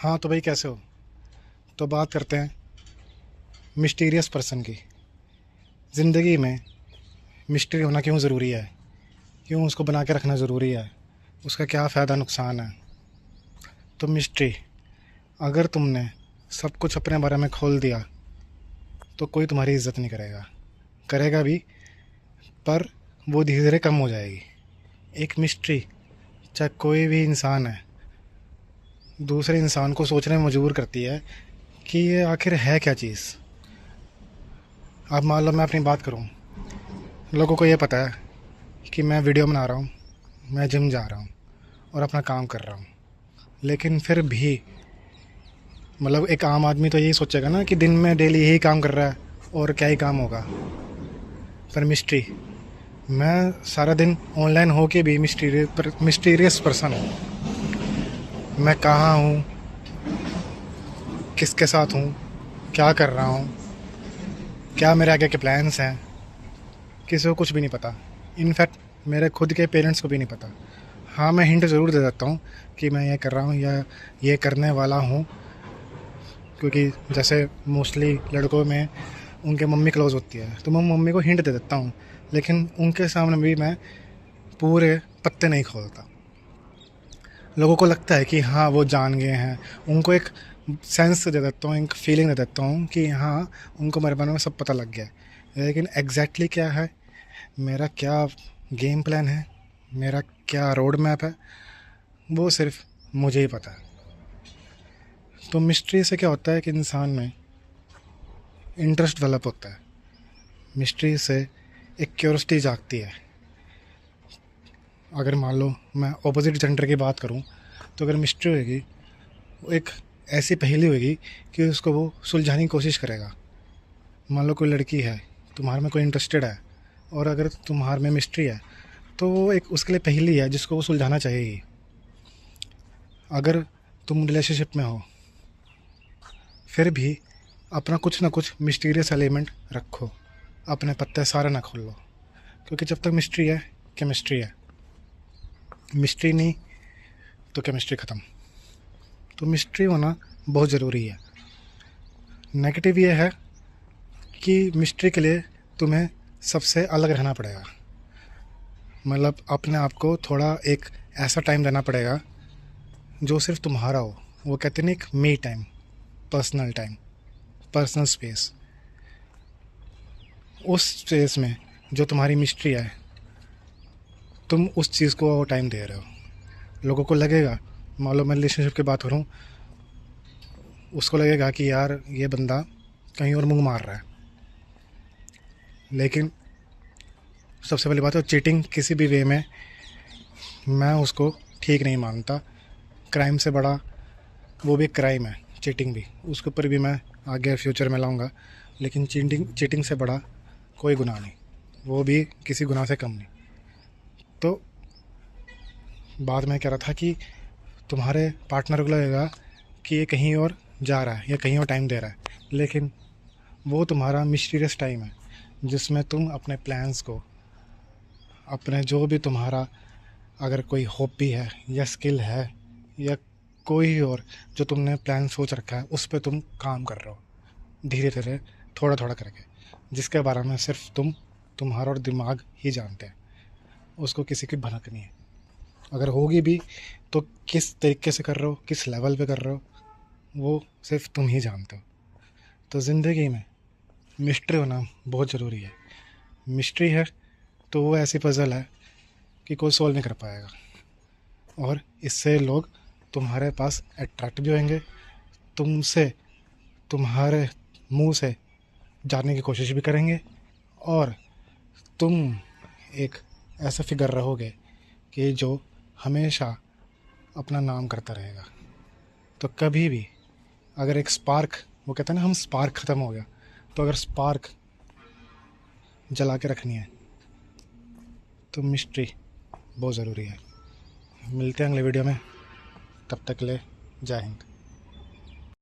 हाँ तो भाई कैसे हो। तो बात करते हैं मिस्टीरियस पर्सन की। ज़िंदगी में मिस्ट्री होना क्यों ज़रूरी है, क्यों उसको बना के रखना ज़रूरी है, उसका क्या फ़ायदा नुकसान है। तो मिस्ट्री, अगर तुमने सब कुछ अपने बारे में खोल दिया तो कोई तुम्हारी इज़्ज़त नहीं करेगा, करेगा भी पर वो धीरे धीरे कम हो जाएगी। एक मिस्ट्री, चाहे कोई भी इंसान है, दूसरे इंसान को सोचने में मजबूर करती है कि ये आखिर है क्या चीज़। अब मान लो मैं अपनी बात करूँ, लोगों को ये पता है कि मैं वीडियो बना रहा हूँ, मैं जिम जा रहा हूँ और अपना काम कर रहा हूँ, लेकिन फिर भी मतलब एक आम आदमी तो यही सोचेगा ना कि दिन में डेली यही काम कर रहा है और क्या ही काम होगा। पर मिस्ट्री, मैं सारा दिन ऑनलाइन हो के भी मिस्टीरियस पर्सन हूँ। मैं कहाँ हूँ, किसके साथ हूँ, क्या कर रहा हूँ, क्या मेरे आगे के प्लान्स हैं, किसी को कुछ भी नहीं पता। इनफैक्ट मेरे खुद के पेरेंट्स को भी नहीं पता। हाँ, मैं हिंट ज़रूर दे देता हूँ कि मैं ये कर रहा हूँ या ये करने वाला हूँ, क्योंकि जैसे मोस्टली लड़कों में उनके मम्मी क्लोज़ होती है तो मैं मम्मी को हिंट दे देता हूँ, लेकिन उनके सामने भी मैं पूरे पत्ते नहीं खोलता। लोगों को लगता है कि हाँ वो जान गए हैं, उनको एक सेंस दे देता हूँ, एक फीलिंग दे देता हूँ कि हाँ उनको मेरे बारे में सब पता लग गया है। लेकिन एग्जैक्टली क्या है, मेरा क्या गेम प्लान है, मेरा क्या रोड मैप है, वो सिर्फ मुझे ही पता है। तो मिस्ट्री से क्या होता है कि इंसान में इंटरेस्ट डेवलप होता है। मिस्ट्री से एक क्यूरियोसिटी जागती है। अगर मान लो मैं ऑपोजिट जेंडर की बात करूं, तो अगर मिस्ट्री होगी, वो एक ऐसी पहेली होगी कि उसको वो सुलझाने की कोशिश करेगा। मान लो कोई लड़की है, तुम्हारे में कोई इंटरेस्टेड है, और अगर तुम्हारे में मिस्ट्री है तो वो एक उसके लिए पहेली है जिसको वो सुलझाना चाहेगी। अगर तुम रिलेशनशिप में हो, फिर भी अपना कुछ ना कुछ मिस्टीरियस एलिमेंट रखो, अपने पत्ते सारे ना खोलो, क्योंकि जब तक मिस्ट्री है केमिस्ट्री है, मिस्ट्री नहीं तो केमिस्ट्री ख़त्म। तो मिस्ट्री होना बहुत ज़रूरी है। नेगेटिव ये है कि मिस्ट्री के लिए तुम्हें सबसे अलग रहना पड़ेगा, मतलब अपने आप को थोड़ा एक ऐसा टाइम देना पड़ेगा जो सिर्फ तुम्हारा हो। वो कहते हैं ना, एक me time, personal time, personal space. उस स्पेस में जो तुम्हारी मिस्ट्री है, तुम उस चीज़ को टाइम दे रहे हो। लोगों को लगेगा, मान लो मैं रिलेशनशिप की बात करूँ, उसको लगेगा कि यार ये बंदा कहीं और मुंह मार रहा है। लेकिन सबसे पहली बात है, चीटिंग किसी भी वे में मैं उसको ठीक नहीं मानता। क्राइम से बड़ा वो भी क्राइम है, चीटिंग भी, उसके ऊपर भी मैं आगे फ्यूचर में लाऊंगा। लेकिन चीटिंग से बड़ा कोई गुनाह नहीं, वो भी किसी गुनाह से कम नहीं। तो बाद में कह रहा था कि तुम्हारे पार्टनर को लगेगा कि ये कहीं और जा रहा है या कहीं और टाइम दे रहा है, लेकिन वो तुम्हारा मिस्टीरियस टाइम है जिसमें तुम अपने प्लान्स को, अपने जो भी तुम्हारा अगर कोई हॉबी है या स्किल है या कोई और जो तुमने प्लान सोच रखा है, उस पर तुम काम कर रहे हो धीरे धीरे, थोड़ा थोड़ा करके, जिसके बारे में सिर्फ तुम्हारा और दिमाग ही जानते हैं। उसको किसी की भनक नहीं है। अगर होगी भी तो किस तरीके से कर रहे हो, किस लेवल पे कर रहे हो, वो सिर्फ तुम ही जानते हो। तो ज़िंदगी में मिस्ट्री होना बहुत ज़रूरी है। मिस्ट्री है तो वो ऐसी पज़ल है कि कोई सॉल्व नहीं कर पाएगा, और इससे लोग तुम्हारे पास अट्रैक्ट भी होंगे, तुमसे तुम्हारे मुंह से जानने की कोशिश भी करेंगे, और तुम एक ऐसा फिगर रहोगे कि जो हमेशा अपना नाम करता रहेगा। तो कभी भी अगर एक स्पार्क, वो कहते हैं ना हम स्पार्क ख़त्म हो गया, तो अगर स्पार्क जला के रखनी है तो मिस्ट्री बहुत ज़रूरी है। मिलते हैं अगले वीडियो में, तब तक के लिए जय हिंद।